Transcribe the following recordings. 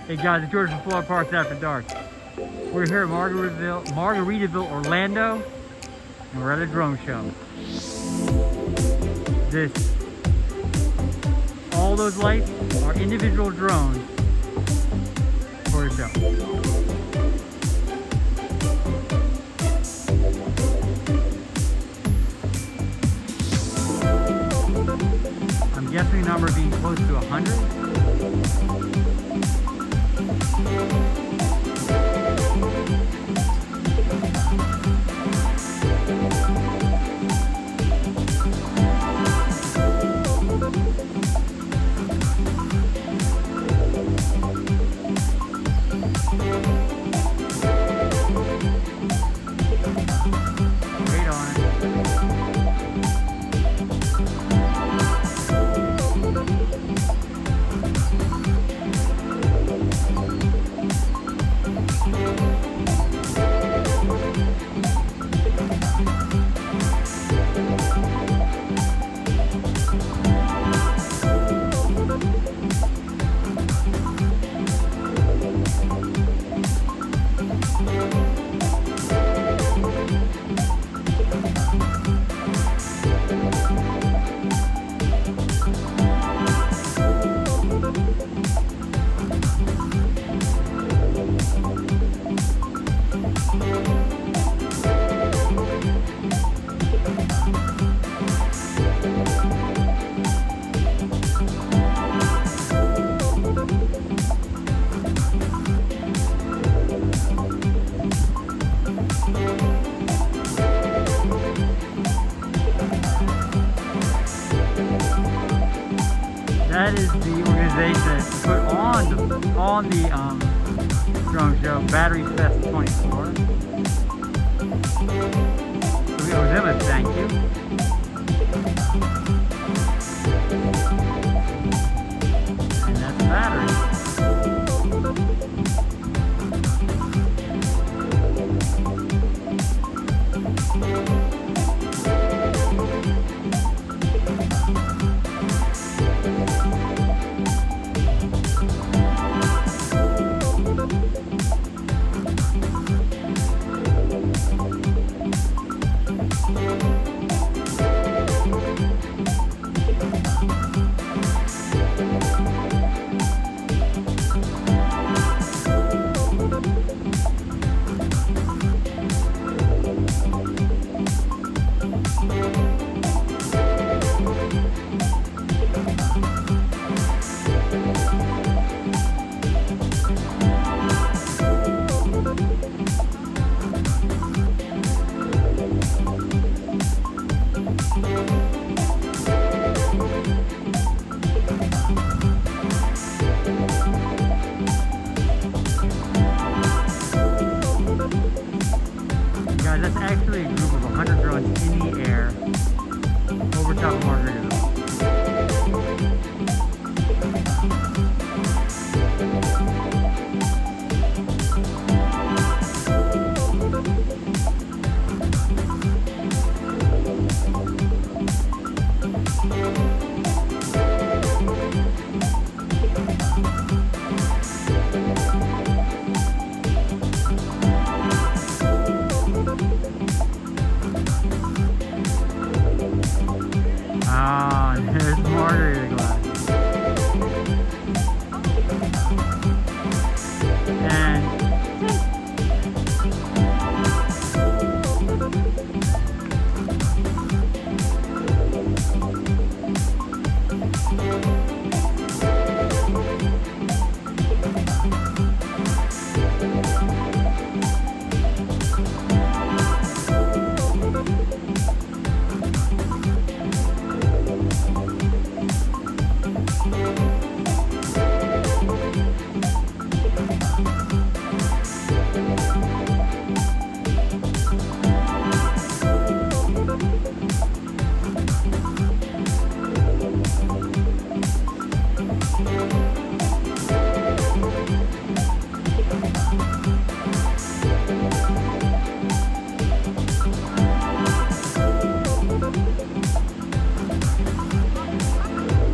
Hey guys, it's George from Florida Parks After Dark. We're here at Margaritaville, Orlando, and we're at a drone show. All those lights are individual drones for a show. I'm guessing the number being close to 100. That is the organization that put on the drone show, Battery Fest 24. So we owe them a thank you. And that's the battery. Guys, that's actually a group of 100 drones in the air over top of Margaritaville. Ah, there's Margarita glass. And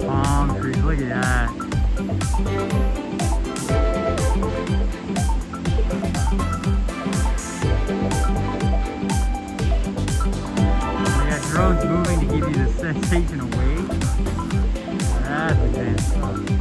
palm trees, look at that. chasing a wave. That's advanced stuff.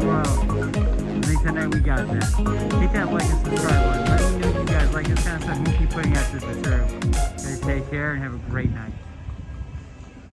world. I think tonight we got that. Hit that like and subscribe button. Let me know if you guys like this kind of stuff. We'll keep putting out this material. Guys, take care and have a great night.